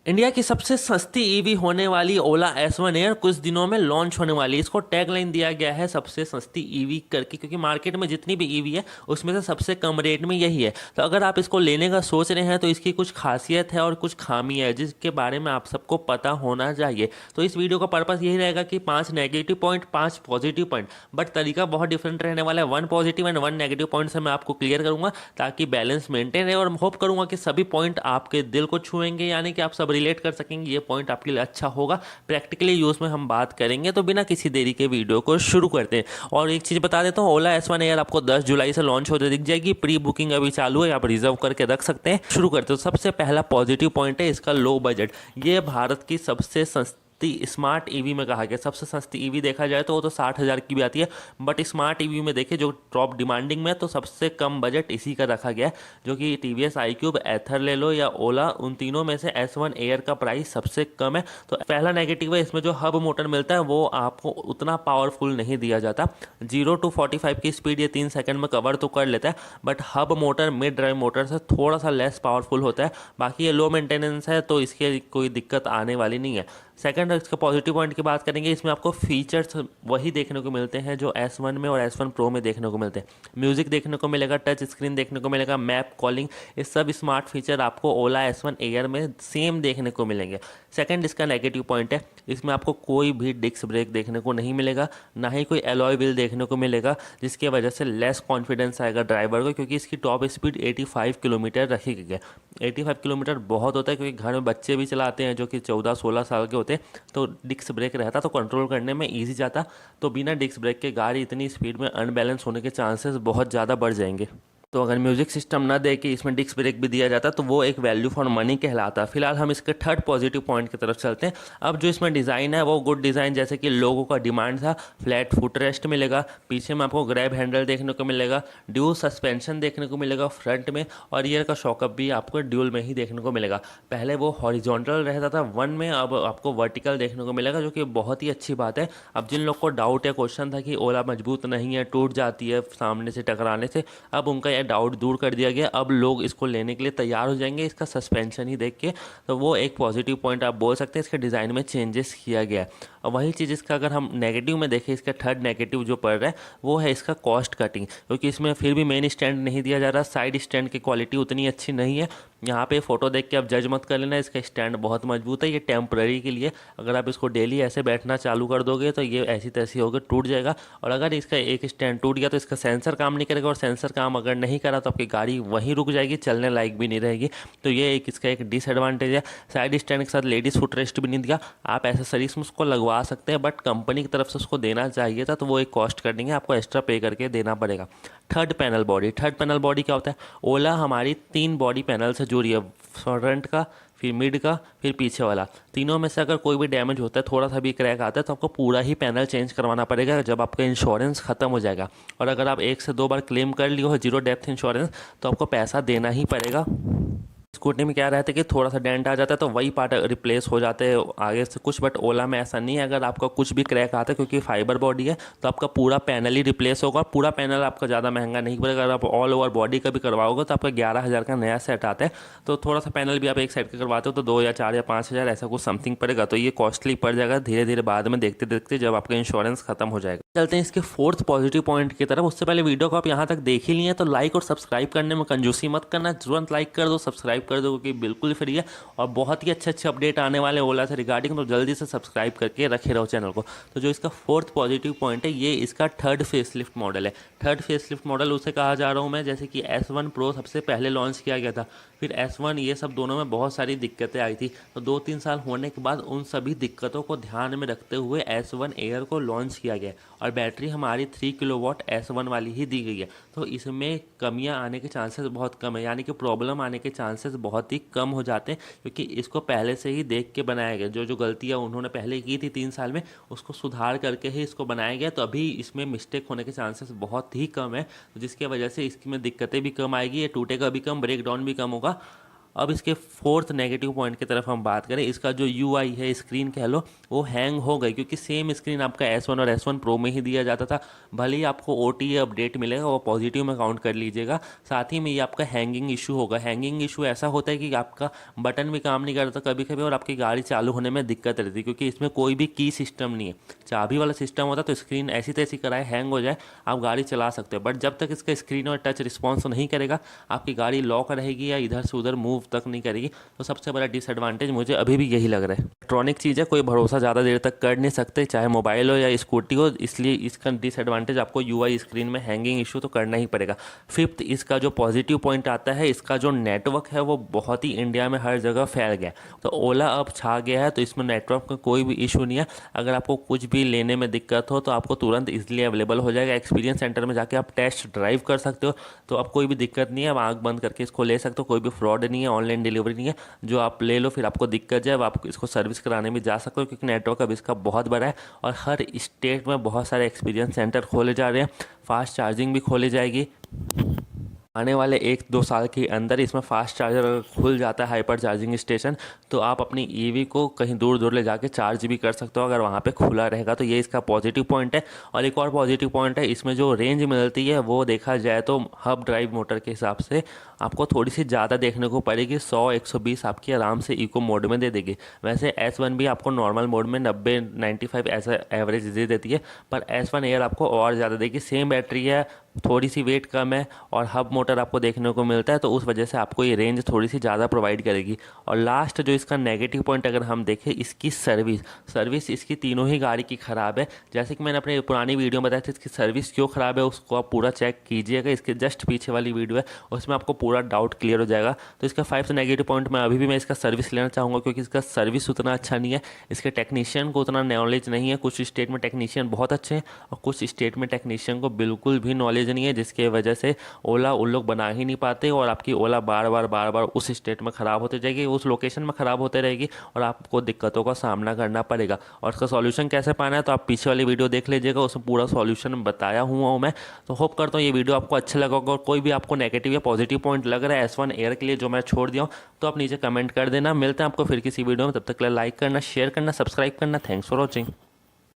India की सबसे सस्ती ईवी होने वाली ओला S1 एयर कुछ दिनों में लॉन्च होने वाली है। इसको टैगलाइन दिया गया है सबसे सस्ती ईवी करके, क्योंकि मार्केट में जितनी भी ईवी है उसमें से सबसे कम रेट में यही है। तो अगर आप इसको लेने का सोच रहे हैं तो इसकी कुछ खासियत है और कुछ खामी है जिसके बारे में आप सबको पता होना चाहिए। तो इस वीडियो का पर्पस यही रहेगा कि 5 negative point 5 positive point, but तरीका बहुत डिफरेंट रहने वाला है। 1 पॉजिटिव एंड 1 नेगेटिव पॉइंट से मैं आपको क्लियर करूंगा ताकि बैलेंस मेंटेन रहे, और होप करूंगा कि सभी पॉइंट आपके दिल को छुएंगे, यानी कि आप सब रिलेट कर सकेंगे। ये पॉइंट आपके लिए अच्छा होगा। प्रैक्टिकली यूज में हम बात करेंगे। तो बिना किसी देरी के वीडियो को शुरू करते हैं। और एक चीज़ बता देता हूँ, ओला S1 एयर आपको 10 जुलाई से लॉन्च होते दिख जाएगी। प्री बुकिंग अभी चालू है, आप रिजर्व करके रख सकते हैं। शुरू करते हैं। तो सबसे पहला पॉजिटिव पॉइंट है इसका लो बजट। ये भारत की सबसे सस्ती स्मार्ट ईवी में कहा गया। सबसे सस्ती ईवी देखा जाए तो वो तो 60,000 की भी आती है, बट स्मार्ट ईवी में देखिए जो टॉप डिमांडिंग में, तो सबसे कम बजट इसी का रखा गया है, जो कि TVS iQube, एथर ले लो या ओला, उन तीनों में से S1 एयर का प्राइस सबसे कम है। तो पहला नेगेटिव है, इसमें जो हब मोटर मिलता है वो आपको उतना पावरफुल नहीं दिया जाता। 0 to 45 की स्पीड ये 3 सेकंड में कवर तो कर लेता है, but hub motor mid drive motor से थोड़ा सा लेस पावरफुल होता है। बाकी ये लो मेंटेनेंस है, तो इसके कोई दिक्कत आने वाली नहीं है। सेकंड, इसका पॉजिटिव पॉइंट की बात करेंगे, इसमें आपको फीचर्स वही देखने को मिलते हैं जो S1 में और S1 Pro में देखने को मिलते हैं। म्यूजिक देखने को मिलेगा, टच स्क्रीन देखने को मिलेगा, मैप, कॉलिंग, ये सब स्मार्ट फीचर आपको ओला S1 एयर में सेम देखने को मिलेंगे। सेकंड, इसका नेगेटिव पॉइंट है, इसमें आपको कोई भी डिस्क ब्रेक देखने को नहीं मिलेगा, ना ही कोई एलॉय व्हील देखने को मिलेगा, जिसकी वजह से लेस कॉन्फिडेंस आएगा ड्राइवर को, क्योंकि इसकी टॉप स्पीड 85 किलोमीटर रखी गई है। 85 किलोमीटर बहुत होता है, क्योंकि घर में बच्चे भी चलाते हैं जो कि 14-16 साल के होते हैं, तो डिस्क ब्रेक रहता तो कंट्रोल करने में ईजी जाता। तो बिना डिस्क ब्रेक के गाड़ी इतनी स्पीड में अनबैलेंस होने के चांसेस बहुत ज़्यादा बढ़ जाएंगे। तो अगर म्यूजिक सिस्टम ना दे के इसमें डिस्क ब्रेक भी दिया जाता तो वो एक वैल्यू फॉर मनी कहलाता। फिलहाल हम इसके थर्ड पॉजिटिव पॉइंट की तरफ चलते हैं। अब जो इसमें डिज़ाइन है वो गुड डिज़ाइन, जैसे कि लोगों का डिमांड था। फ्लैट फुट रेस्ट मिलेगा, पीछे में आपको ग्रैब हैंडल देखने को मिलेगा, ड्यूल सस्पेंशन देखने को मिलेगा फ्रंट में, और रियर का शॉकअप भी आपको ड्यूल में ही देखने को मिलेगा। पहले वो हॉरिजॉन्टल रहता था वन में, अब आपको वर्टिकल देखने को मिलेगा, जो कि बहुत ही अच्छी बात है। अब जिन लोग को डाउट या क्वेश्चन था कि ओला मजबूत नहीं है, टूट जाती है सामने से टकराने से, अब उनका डाउट दूर कर दिया गया। अब लोग इसको लेने के लिए तैयार हो जाएंगे इसका सस्पेंशन ही देख के। तो वो एक पॉजिटिव पॉइंट आप बोल सकते हैं, इसके डिज़ाइन में चेंजेस किया गया है। और वही चीज़ इसका अगर हम नेगेटिव में देखें, इसका थर्ड नेगेटिव जो पड़ रहा है वो है इसका कॉस्ट कटिंग, क्योंकि इसमें फिर भी मेन स्टैंड नहीं दिया जा रहा। साइड स्टैंड की क्वालिटी उतनी अच्छी नहीं है। यहाँ पे फोटो देख के आप जज मत कर लेना, इसका स्टैंड बहुत मजबूत है। ये टेम्पररी के लिए, अगर आप इसको डेली ऐसे बैठना चालू कर दोगे तो ये ऐसी तैसी होकर टूट जाएगा। और अगर इसका एक स्टैंड टूट गया तो इसका सेंसर काम नहीं करेगा, और सेंसर काम अगर नहीं करा तो आपकी गाड़ी वहीं रुक जाएगी, चलने लायक भी नहीं रहेगी। तो ये एक इसका एक डिसएडवांटेज है। साइड स्टैंड के साथ लेडीज़ फुट रेस्ट भी नहीं दिया। आप एसेसरीज में उसको लगवा सकते हैं, बट कंपनी की तरफ से उसको देना चाहिए था, तो वो एक कॉस्ट कटिंग है, आपको एक्स्ट्रा पे करके देना पड़ेगा। Third panel body. Third panel body क्या होता है? ओला हमारी 3 बॉडी पैनल से जुड़ी है, फ्रंट का, फिर मिड का, फिर पीछे वाला। तीनों में से अगर कोई भी डैमेज होता है, थोड़ा सा भी क्रैक आता है, तो आपको पूरा ही पैनल चेंज करवाना पड़ेगा जब आपका इंश्योरेंस ख़त्म हो जाएगा। और अगर आप 1 से 2 बार क्लेम कर लियो हो जीरो डेप्थ इंश्योरेंस, तो आपको पैसा देना ही पड़ेगा। स्कूटी में क्या रहता है कि थोड़ा सा डेंट आ जाता है तो वही पार्ट रिप्लेस हो जाते हैं आगे से कुछ, बट ओला में ऐसा नहीं है। अगर आपका कुछ भी क्रैक आता है, क्योंकि फाइबर बॉडी है, तो आपका पूरा पैनल ही रिप्लेस होगा। पूरा पैनल आपका ज़्यादा महंगा नहीं पड़ेगा। अगर आप ऑल ओवर बॉडी का भी करवाओगे तो आपका 11,000 का नया सेट आता है। तो थोड़ा सा पैनल भी आप एक साइड का करवाते हो तो 2 या 4 या 5,000 ऐसा कुछ समथिंग पड़ेगा। तो ये कॉस्टली पड़ जाएगा धीरे धीरे बाद में, देखते देखते जब आपका इंश्योरेंस खत्म हो जाएगा। चलते हैं इसके फोर्थ पॉजिटिव पॉइंट की तरफ। उससे पहले वीडियो को आप यहाँ तक देख ही लिए तो लाइक और सब्सक्राइब करने में कंजूसी मत करना, तुरंत लाइक कर दो, सब्सक्राइब कर दो, क्योंकि बिल्कुल फ्री है और बहुत ही अच्छे अच्छे अपडेट आने वाले ओला से रिगार्डिंग। तो जल्दी से सब्सक्राइब करके रखे रहो चैनल को। तो जो इसका फोर्थ पॉजिटिव पॉइंट है, ये इसका थर्ड फेसलिफ्ट मॉडल है। थर्ड फेसलिफ्ट मॉडल उसे कहा जा रहा हूँ मैं, जैसे कि S1 Pro सबसे पहले लॉन्च किया गया था, फिर S1, ये सब दोनों में बहुत सारी दिक्कतें आई थी। तो 2-3 साल होने के बाद उन सभी दिक्कतों को ध्यान में रखते हुए S1 एयर को लॉन्च किया गया, और बैटरी हमारी 3 किलोवाट S1 वाली ही दी गई है। तो इसमें कमियां आने के चांसेस बहुत कम है, यानी कि प्रॉब्लम आने के चांसेस बहुत ही कम हो जाते हैं, क्योंकि इसको पहले से ही देख के बनाया गया। जो जो गलतियां उन्होंने पहले की थी 3 साल में, उसको सुधार करके ही इसको बनाया गया। तो अभी इसमें मिस्टेक होने के चांसेस बहुत ही कम है, तो जिसकी वजह से इसमें दिक्कतें भी कम आएगी, ये टूटेगा भी कम, ब्रेक डाउन भी कम होगा। अब इसके फोर्थ नेगेटिव पॉइंट की तरफ हम बात करें, इसका जो यूआई है, स्क्रीन कह लो, वो हैंग हो गई, क्योंकि सेम स्क्रीन आपका S1 और S1 प्रो में ही दिया जाता था। भले ही आपको OTA अपडेट मिलेगा, वो पॉजिटिव में काउंट कर लीजिएगा। साथ ही में ये आपका हैंगिंग इशू होगा। हैंगिंग इशू ऐसा होता है कि आपका बटन भी काम नहीं करता कभी कभी, और आपकी गाड़ी चालू होने में दिक्कत रहती है, क्योंकि इसमें कोई भी की सिस्टम नहीं है। चाबी वाला सिस्टम होता तो स्क्रीन ऐसी तैसी कराए हैंग हो जाए, आप गाड़ी चला सकते हो। बट जब तक इसका स्क्रीन और टच रिस्पॉन्स नहीं करेगा, आपकी गाड़ी लॉक रहेगी या इधर से उधर मूव तक नहीं करेगी। तो सबसे बड़ा डिसएडवांटेज मुझे अभी भी यही लग रहा है। इलेक्ट्रॉनिक चीज़ है, कोई भरोसा ज़्यादा देर तक कर नहीं सकते, चाहे मोबाइल हो या स्कूटी हो, इसलिए इसका डिसएडवांटेज आपको यूआई स्क्रीन में हैंगिंग इशू तो करना ही पड़ेगा। फिफ्थ, इसका जो पॉजिटिव पॉइंट आता है, इसका जो नेटवर्क है वो बहुत ही इंडिया में हर जगह फैल गया। तो ओला अब छा गया है, तो इसमें नेटवर्क का कोई भी इशू नहीं है। अगर आपको कुछ भी लेने में दिक्कत हो तो आपको तुरंत इजीली अवेलेबल हो जाएगा। एक्सपीरियंस सेंटर में जाके आप टेस्ट ड्राइव कर सकते हो, तो अब कोई भी दिक्कत नहीं है, आप आँख बंद करके इसको ले सकते हो। कोई भी फ्रॉड नहीं है, ऑनलाइन डिलीवरी नहीं है, जो आप ले लो फिर आपको दिक्कत जाए, आप इसको सर्विस कराने भी जा सकते हो, क्योंकि नेटवर्क अब इसका बहुत बड़ा है और हर स्टेट में बहुत सारे एक्सपीरियंस सेंटर खोले जा रहे हैं। फास्ट चार्जिंग भी खोली जाएगी। आने वाले 1-2 साल के अंदर इसमें फास्ट चार्जर अगर खुल जाता है, हाइपर चार्जिंग स्टेशन, तो आप अपनी ईवी को कहीं दूर दूर ले जाके चार्ज भी कर सकते हो अगर वहाँ पे खुला रहेगा। तो ये इसका पॉजिटिव पॉइंट है। और एक और पॉजिटिव पॉइंट है, इसमें जो रेंज मिलती है वो देखा जाए तो हब ड्राइव मोटर के हिसाब से आपको थोड़ी सी ज़्यादा देखने को पड़ेगी। 100-120 आपकी आराम से इको मोड में दे देगी। वैसे S1 भी आपको नॉर्मल मोड में 90-95 ऐसा एवरेज दे देती है, पर S1 एयर आपको और ज़्यादा देगी। सेम बैटरी है, थोड़ी सी वेट कम है और हब मोटर आपको देखने को मिलता है, तो उस वजह से आपको ये रेंज थोड़ी सी ज़्यादा प्रोवाइड करेगी। और लास्ट जो इसका नेगेटिव पॉइंट अगर हम देखें, इसकी सर्विस इसकी तीनों ही गाड़ी की ख़राब है। जैसे कि मैंने अपने पुरानी वीडियो में बताया था, इसकी सर्विस क्यों ख़राब है उसको आप पूरा चेक कीजिएगा। इसके जस्ट पीछे वाली वीडियो है, उसमें आपको पूरा डाउट क्लियर हो जाएगा। तो इसका 5 नेगेटिव पॉइंट मैं अभी भी मैं इसका सर्विस लेना चाहूँगा, क्योंकि इसका सर्विस उतना अच्छा नहीं है, इसके टेक्नीशियन को उतना नॉलेज नहीं है। कुछ स्टेट में टेक्नीशियन बहुत अच्छे हैं और कुछ स्टेट में टेक्नीशियन को बिल्कुल भी नॉलेज नहीं है, जिसके वजह से ओला उन लोग बना ही नहीं पाते और आपकी ओला बार बार उस स्टेट में ख़राब होती जाएगी, उस लोकेशन में ख़राब होते रहेगी और आपको दिक्कतों का सामना करना पड़ेगा। और इसका सॉल्यूशन कैसे पाना है तो आप पीछे वाली वीडियो देख लीजिएगा, उसमें पूरा सॉल्यूशन बताया हुआ हूँ मैं। तो होप करता हूँ ये वीडियो आपको अच्छा लगा होगा। और कोई भी आपको नेगेटिव या पॉजिटिव पॉइंट लग रहा है S1 एयर के लिए जो मैं छोड़ दिया हूँ, तो आप नीचे कमेंट कर देना। मिलते हैं आपको फिर किसी वीडियो में, तब तक के लिए लाइक करना, शेयर करना, सब्सक्राइब करना। Thanks for watching.